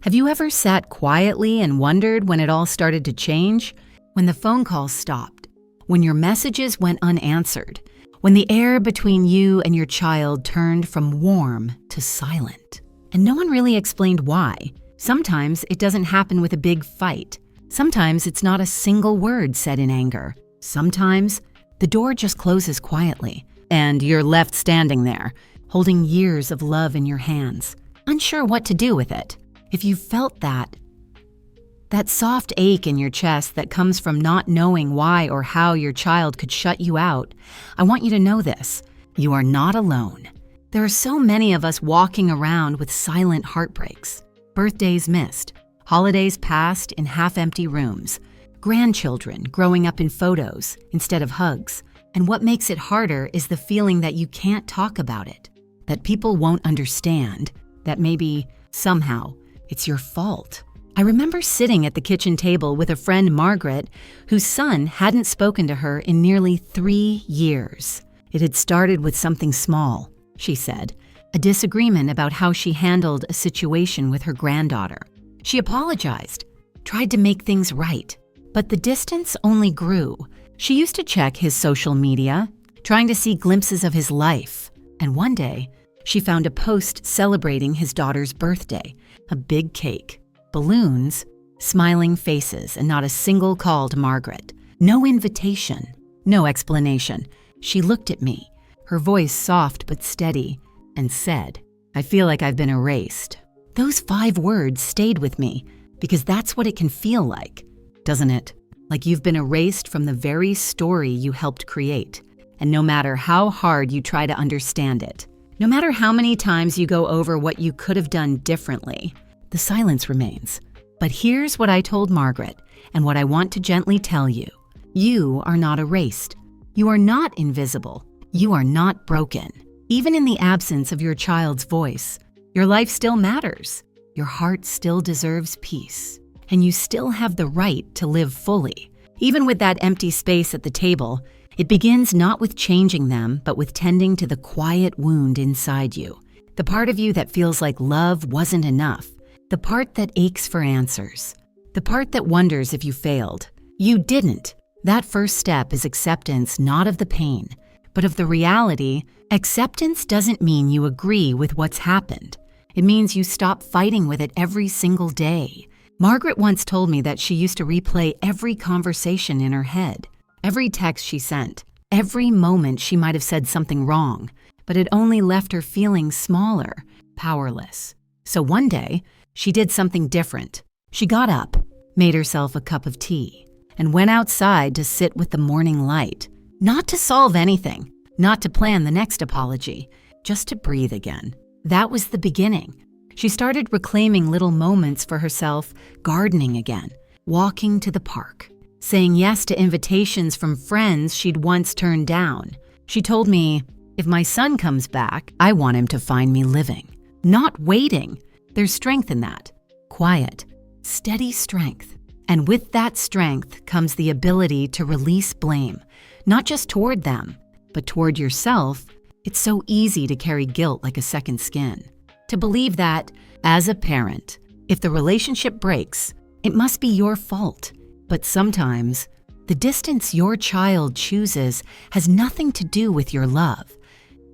Have you ever sat quietly and wondered when it all started to change? When the phone calls stopped, when your messages went unanswered, when the air between you and your child turned from warm to silent. And no one really explained why. Sometimes it doesn't happen with a big fight. Sometimes it's not a single word said in anger. Sometimes the door just closes quietly, and you're left standing there, holding years of love in your hands, unsure what to do with it. If you felt that soft ache in your chest that comes from not knowing why or how your child could shut you out, I want you to know this. You are not alone. There are so many of us walking around with silent heartbreaks. Birthdays missed, holidays passed in half-empty rooms, grandchildren growing up in photos instead of hugs. And what makes it harder is the feeling that you can't talk about it, that people won't understand, that maybe, somehow, it's your fault. I remember sitting at the kitchen table with a friend, Margaret, whose son hadn't spoken to her in nearly 3 years. It had started with something small, she said, a disagreement about how she handled a situation with her granddaughter. She apologized, tried to make things right, but the distance only grew. She used to check his social media, trying to see glimpses of his life. And one day, she found a post celebrating his daughter's birthday, a big cake, balloons, smiling faces, and not a single call to Margaret. No invitation, no explanation. She looked at me, her voice soft but steady, and said, "I feel like I've been erased." Those 5 words stayed with me because that's what it can feel like, doesn't it? Like you've been erased from the very story you helped create. And no matter how hard you try to understand it, no matter how many times you go over what you could have done differently, the silence remains. But here's what I told Margaret, and what I want to gently tell you. You are not erased. You are not invisible. You are not broken. Even in the absence of your child's voice, your life still matters. Your heart still deserves peace. And you still have the right to live fully. Even with that empty space at the table, it begins not with changing them, but with tending to the quiet wound inside you. The part of you that feels like love wasn't enough. The part that aches for answers. The part that wonders if you failed. You didn't. That first step is acceptance, not of the pain, but of the reality. Acceptance doesn't mean you agree with what's happened. It means you stop fighting with it every single day. Margaret once told me that she used to replay every conversation in her head, every text she sent, every moment she might have said something wrong, but it only left her feeling smaller, powerless. So one day, she did something different. She got up, made herself a cup of tea, and went outside to sit with the morning light. Not to solve anything, not to plan the next apology, just to breathe again. That was the beginning. She started reclaiming little moments for herself, gardening again, walking to the park, saying yes to invitations from friends she'd once turned down. She told me, if my son comes back, I want him to find me living, not waiting. There's strength in that. Quiet, steady strength. And with that strength comes the ability to release blame, not just toward them, but toward yourself. It's so easy to carry guilt like a second skin. To believe that, as a parent, if the relationship breaks, it must be your fault. But sometimes, the distance your child chooses has nothing to do with your love,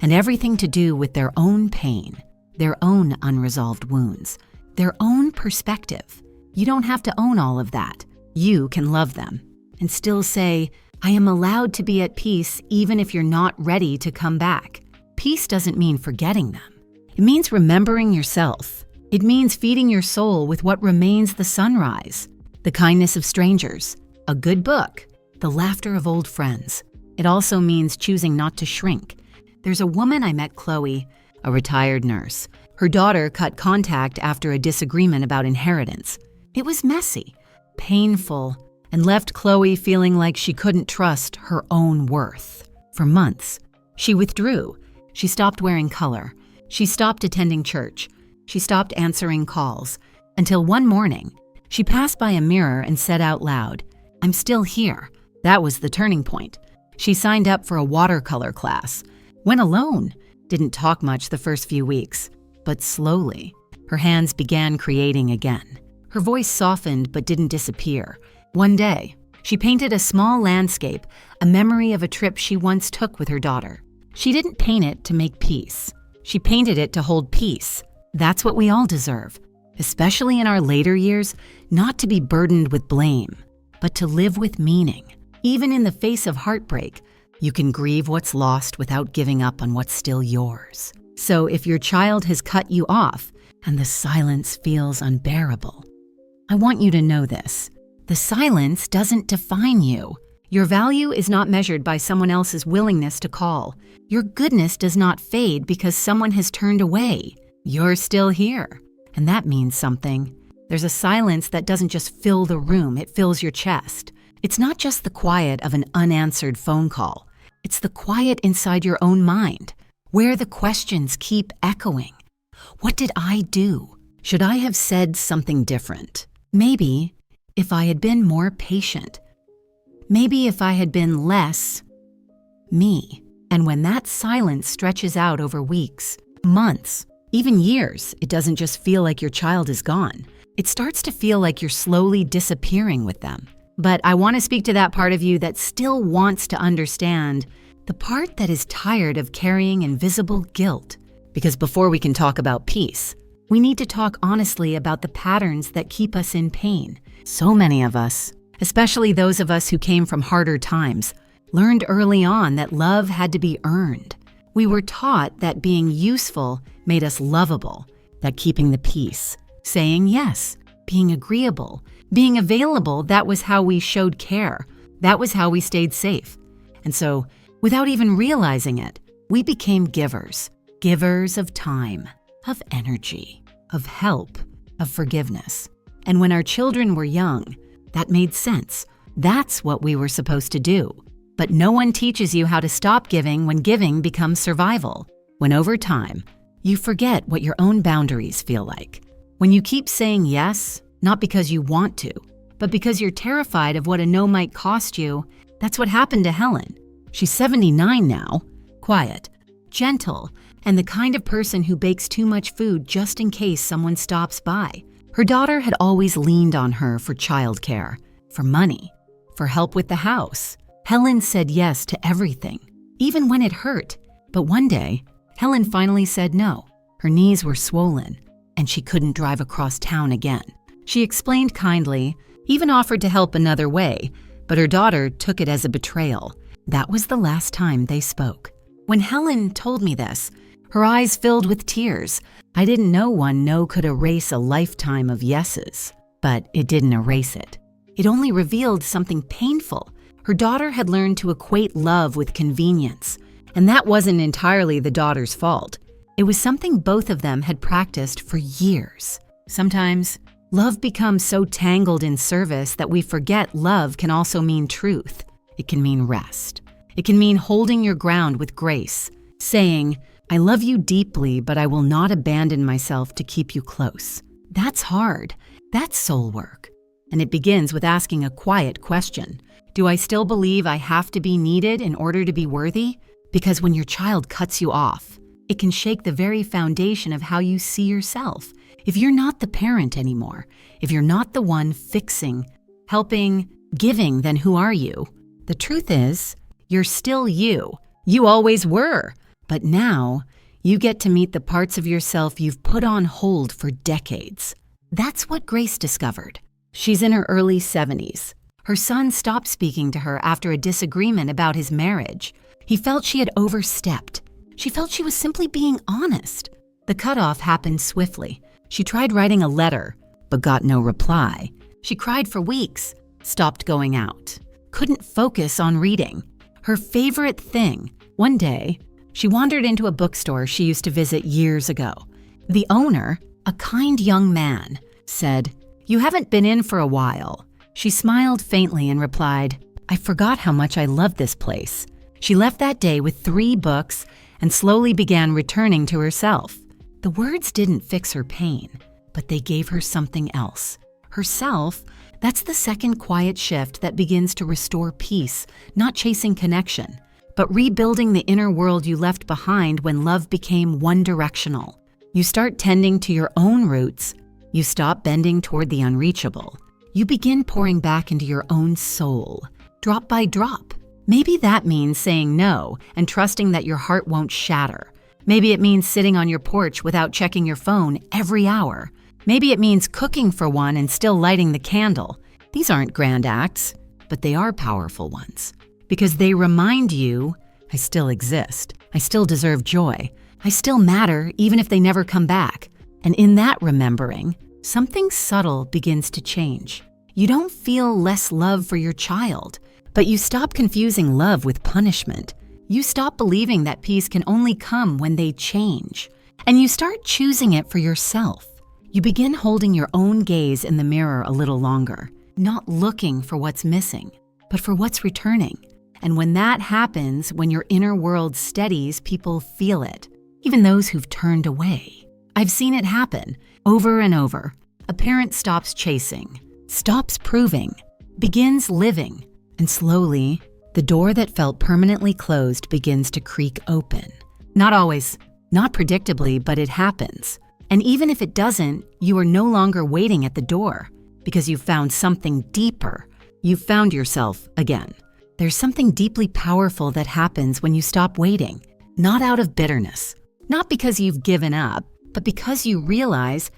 and everything to do with their own pain, their own unresolved wounds, their own perspective. You don't have to own all of that. You can love them and still say, I am allowed to be at peace even if you're not ready to come back. Peace doesn't mean forgetting them. It means remembering yourself. It means feeding your soul with what remains the sunrise, the kindness of strangers, a good book, the laughter of old friends. It also means choosing not to shrink. There's a woman I met, Chloe, a retired nurse. Her daughter cut contact after a disagreement about inheritance. It was messy, painful, and left Chloe feeling like she couldn't trust her own worth. For months, she withdrew. She stopped wearing color. She stopped attending church. She stopped answering calls. Until one morning, she passed by a mirror and said out loud, I'm still here. That was the turning point. She signed up for a watercolor class. Went alone. Didn't talk much the first few weeks. But slowly, Her hands began creating again. Her voice softened but didn't disappear. One day, she painted a small landscape, a memory of a trip she once took with her daughter. She didn't paint it to make peace. She painted it to hold peace. That's what we all deserve, especially in our later years, not to be burdened with blame, but to live with meaning. Even in the face of heartbreak, you can grieve what's lost without giving up on what's still yours. So if your child has cut you off and the silence feels unbearable, I want you to know this. The silence doesn't define you. Your value is not measured by someone else's willingness to call. Your goodness does not fade because someone has turned away. You're still here, and that means something. There's a silence that doesn't just fill the room, it fills your chest. It's not just the quiet of an unanswered phone call. It's the quiet inside your own mind, where the questions keep echoing. What did I do? Should I have said something different? Maybe if I had been more patient. Maybe if I had been less me. And when that silence stretches out over weeks, months, even years, it doesn't just feel like your child is gone. It starts to feel like you're slowly disappearing with them. But I want to speak to that part of you that still wants to understand, the part that is tired of carrying invisible guilt. Because before we can talk about peace, we need to talk honestly about the patterns that keep us in pain. So many of us, especially those of us who came from harder times, learned early on that love had to be earned. We were taught that being useful made us lovable, that keeping the peace, saying yes, being agreeable, being available, that was how we showed care. That was how we stayed safe. And so, without even realizing it, we became givers. Givers of time, of energy, of help, of forgiveness. And when our children were young, that made sense. That's what we were supposed to do. But no one teaches you how to stop giving when giving becomes survival. When over time, you forget what your own boundaries feel like. When you keep saying yes, not because you want to, but because you're terrified of what a no might cost you, that's what happened to Helen. She's 79 now, quiet, gentle, and the kind of person who bakes too much food just in case someone stops by. Her daughter had always leaned on her for childcare, for money, for help with the house. Helen said yes to everything, even when it hurt. But one day, Helen finally said no. Her knees were swollen, and she couldn't drive across town again. She explained kindly, even offered to help another way, but her daughter took it as a betrayal. That was the last time they spoke. When Helen told me this, her eyes filled with tears. I didn't know one no could erase a lifetime of yeses, but it didn't erase it. It only revealed something painful. Her daughter had learned to equate love with convenience, and that wasn't entirely the daughter's fault. It was something both of them had practiced for years. Sometimes, love becomes so tangled in service that we forget love can also mean truth. It can mean rest. It can mean holding your ground with grace, saying, I love you deeply, but I will not abandon myself to keep you close. That's hard. That's soul work. And it begins with asking a quiet question. Do I still believe I have to be needed in order to be worthy? Because when your child cuts you off, it can shake the very foundation of how you see yourself. If you're not the parent anymore, if you're not the one fixing, helping, giving, then who are you? The truth is, you're still you. You always were. But now, you get to meet the parts of yourself you've put on hold for decades. That's what Grace discovered. She's in her early 70s. Her son stopped speaking to her after a disagreement about his marriage. He felt she had overstepped. She felt she was simply being honest. The cutoff happened swiftly. She tried writing a letter, but got no reply. She cried for weeks, stopped going out, couldn't focus on reading. Her favorite thing. One day, she wandered into a bookstore she used to visit years ago. The owner, a kind young man, said, "You haven't been in for a while." She smiled faintly and replied, "I forgot how much I love this place." She left that day with 3 books and slowly began returning to herself. The words didn't fix her pain, but they gave her something else. Herself, that's the second quiet shift that begins to restore peace, not chasing connection, but rebuilding the inner world you left behind when love became one-directional. You start tending to your own roots. You stop bending toward the unreachable. You begin pouring back into your own soul, drop by drop. Maybe that means saying no and trusting that your heart won't shatter. Maybe it means sitting on your porch without checking your phone every hour. Maybe it means cooking for one and still lighting the candle. These aren't grand acts, but they are powerful ones. Because they remind you, I still exist. I still deserve joy. I still matter even if they never come back. And in that remembering, something subtle begins to change. You don't feel less love for your child, but you stop confusing love with punishment. You stop believing that peace can only come when they change. And you start choosing it for yourself. You begin holding your own gaze in the mirror a little longer, not looking for what's missing, but for what's returning. And when that happens, when your inner world steadies, people feel it, even those who've turned away. I've seen it happen over and over. A parent stops chasing, stops proving, begins living, and slowly, the door that felt permanently closed begins to creak open. Not always, not predictably, but it happens. And even if it doesn't, you are no longer waiting at the door because you've found something deeper. You've found yourself again. There's something deeply powerful that happens when you stop waiting, not out of bitterness, not because you've given up, but because you realize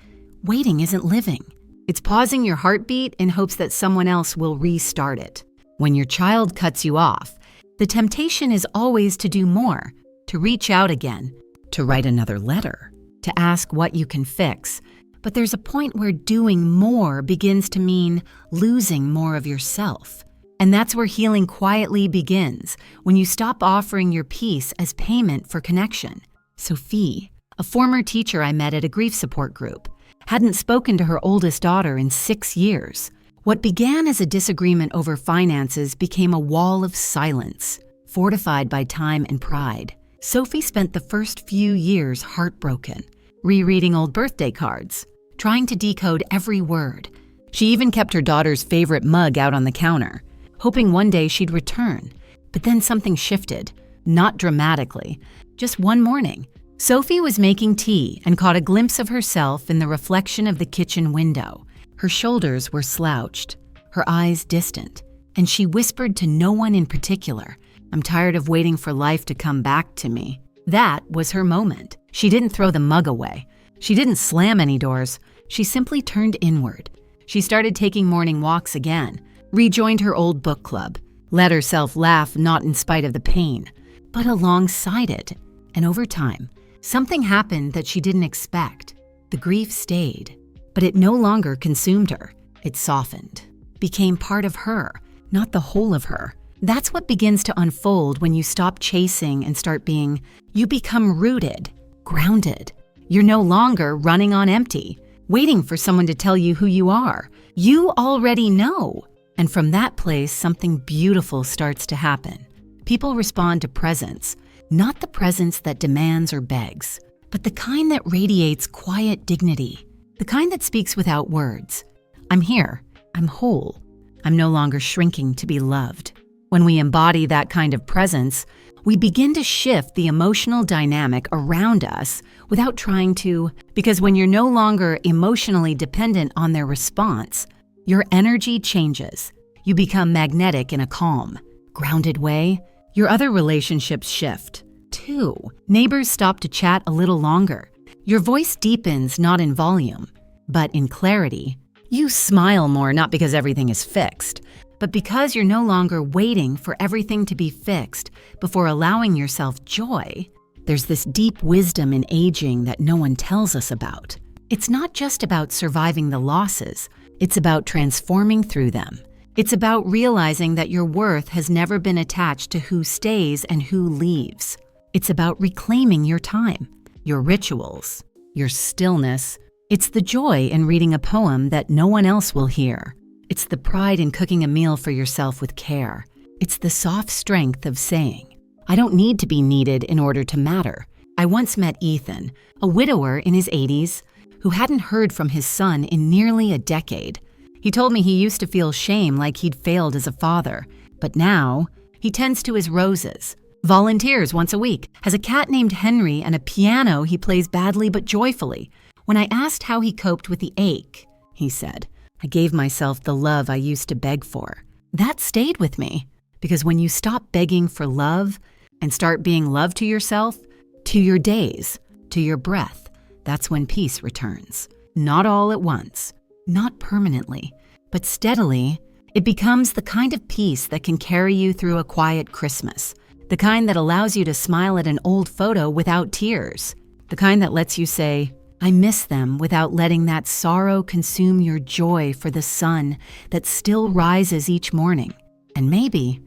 waiting isn't living. It's pausing your heartbeat in hopes that someone else will restart it. When your child cuts you off, the temptation is always to do more, to reach out again, to write another letter, to ask what you can fix. But there's a point where doing more begins to mean losing more of yourself. And that's where healing quietly begins, when you stop offering your peace as payment for connection. Sophie, a former teacher I met at a grief support group, hadn't spoken to her oldest daughter in 6 years. What began as a disagreement over finances became a wall of silence, fortified by time and pride. Sophie spent the first few years heartbroken, rereading old birthday cards, trying to decode every word. She even kept her daughter's favorite mug out on the counter, hoping one day she'd return. But then something shifted, not dramatically. Just one morning, Sophie was making tea and caught a glimpse of herself in the reflection of the kitchen window. Her shoulders were slouched, her eyes distant, and she whispered to no one in particular, "I'm tired of waiting for life to come back to me." That was her moment. She didn't throw the mug away. She didn't slam any doors. She simply turned inward. She started taking morning walks again, rejoined her old book club, let herself laugh not in spite of the pain, but alongside it. And over time, something happened that she didn't expect. The grief stayed, but it no longer consumed her. It softened, became part of her, not the whole of her. That's what begins to unfold when you stop chasing and start being. You become rooted, grounded. You're no longer running on empty, waiting for someone to tell you who you are. You already know. And from that place, something beautiful starts to happen. People respond to presence, not the presence that demands or begs, but the kind that radiates quiet dignity, the kind that speaks without words. I'm here. I'm whole. I'm no longer shrinking to be loved. When we embody that kind of presence, we begin to shift the emotional dynamic around us without trying to, because when you're no longer emotionally dependent on their response, your energy changes. You become magnetic in a calm, grounded way. Your other relationships shift. Too. Neighbors stop to chat a little longer. Your voice deepens not in volume, but in clarity. You smile more not because everything is fixed, but because you're no longer waiting for everything to be fixed before allowing yourself joy. There's this deep wisdom in aging that no one tells us about. It's not just about surviving the losses. It's about transforming through them. It's about realizing that your worth has never been attached to who stays and who leaves. It's about reclaiming your time, your rituals, your stillness. It's the joy in reading a poem that no one else will hear. It's the pride in cooking a meal for yourself with care. It's the soft strength of saying, I don't need to be needed in order to matter. I once met Ethan, a widower in his 80s, who hadn't heard from his son in nearly a decade. He told me he used to feel shame like he'd failed as a father, but now he tends to his roses, volunteers once a week, has a cat named Henry and a piano he plays badly but joyfully. When I asked how he coped with the ache, he said, I gave myself the love I used to beg for. That stayed with me, because when you stop begging for love and start being love to yourself, to your days, to your breath, that's when peace returns. Not all at once, not permanently, but steadily. It becomes the kind of peace that can carry you through a quiet Christmas, the kind that allows you to smile at an old photo without tears, the kind that lets you say, I miss them without letting that sorrow consume your joy for the sun that still rises each morning. And maybe,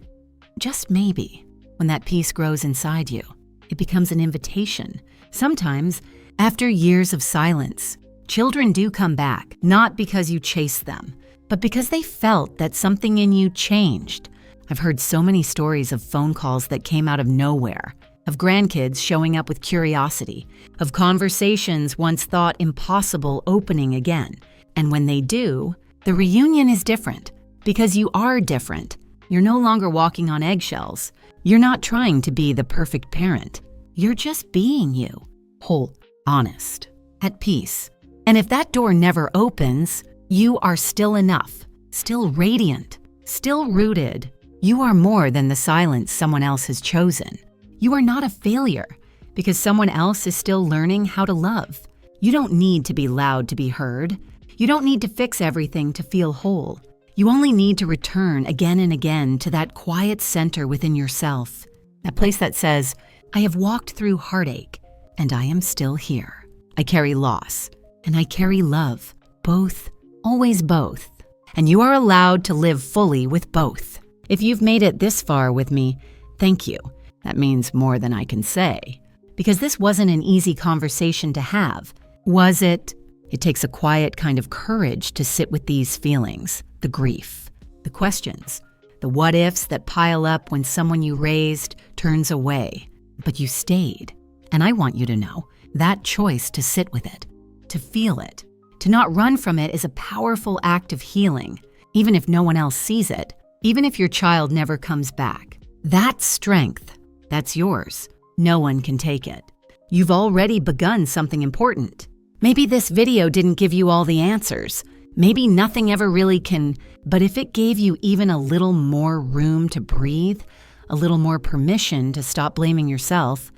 just maybe, when that peace grows inside you, it becomes an invitation. Sometimes, after years of silence, children do come back, not because you chased them, but because they felt that something in you changed. I've heard so many stories of phone calls that came out of nowhere, of grandkids showing up with curiosity, of conversations once thought impossible opening again. And when they do, the reunion is different, because you are different. You're no longer walking on eggshells. You're not trying to be the perfect parent. You're just being you, whole, honest, at peace. And if that door never opens, you are still enough, still radiant, still rooted. You are more than the silence someone else has chosen. You are not a failure because someone else is still learning how to love. You don't need to be loud to be heard. You don't need to fix everything to feel whole. You only need to return again and again to that quiet center within yourself, that place that says, I have walked through heartache and I am still here. I carry loss and I carry love, both, always both. And you are allowed to live fully with both. If you've made it this far with me, thank you. That means more than I can say. Because this wasn't an easy conversation to have, was it? It takes a quiet kind of courage to sit with these feelings, the grief, the questions, the what-ifs that pile up when someone you raised turns away, but you stayed. And I want you to know, that choice to sit with it, to feel it, to not run from it is a powerful act of healing, even if no one else sees it, even if your child never comes back. That strength, that's yours. No one can take it. You've already begun something important. Maybe this video didn't give you all the answers. Maybe nothing ever really can, but if it gave you even a little more room to breathe, a little more permission to stop blaming yourself,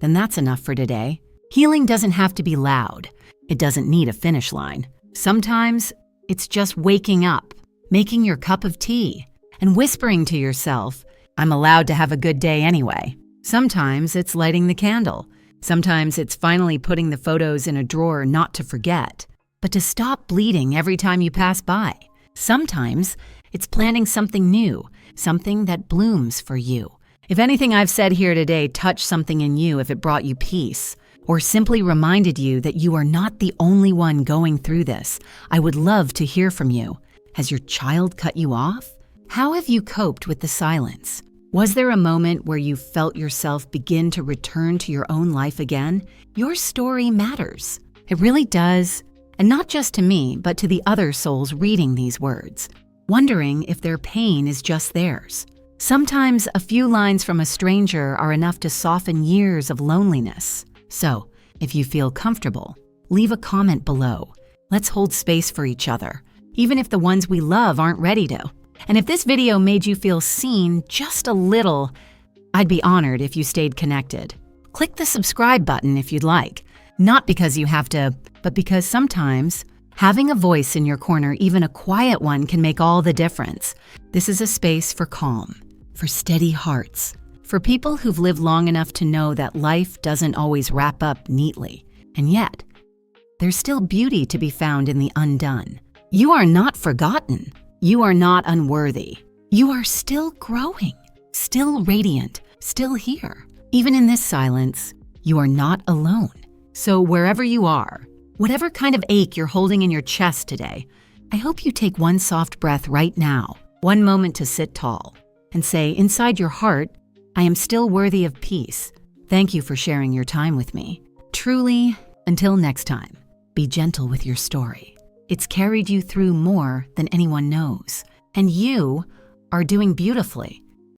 then that's enough for today. Healing doesn't have to be loud. It doesn't need a finish line. Sometimes it's just waking up, making your cup of tea, and whispering to yourself, I'm allowed to have a good day anyway. Sometimes it's lighting the candle. Sometimes it's finally putting the photos in a drawer not to forget, but to stop bleeding every time you pass by. Sometimes it's planting something new, something that blooms for you. If anything I've said here today touched something in you, if it brought you peace, or simply reminded you that you are not the only one going through this, I would love to hear from you. Has your child cut you off? How have you coped with the silence? Was there a moment where you felt yourself begin to return to your own life again? Your story matters. It really does. And not just to me, but to the other souls reading these words, wondering if their pain is just theirs. Sometimes a few lines from a stranger are enough to soften years of loneliness. So, if you feel comfortable, leave a comment below. Let's hold space for each other, even if the ones we love aren't ready to. And if this video made you feel seen just a little, I'd be honored if you stayed connected. Click the subscribe button if you'd like, not because you have to, but because sometimes having a voice in your corner, even a quiet one, can make all the difference. This is a space for calm, for steady hearts, for people who've lived long enough to know that life doesn't always wrap up neatly. And yet, there's still beauty to be found in the undone. You are not forgotten. You are not unworthy. You are still growing, still radiant, still here. Even in this silence, you are not alone. So wherever you are, whatever kind of ache you're holding in your chest today, I hope you take one soft breath right now, one moment to sit tall, and say inside your heart, I am still worthy of peace. Thank you for sharing your time with me. Truly, until next time, be gentle with your story. It's carried you through more than anyone knows, and you are doing beautifully.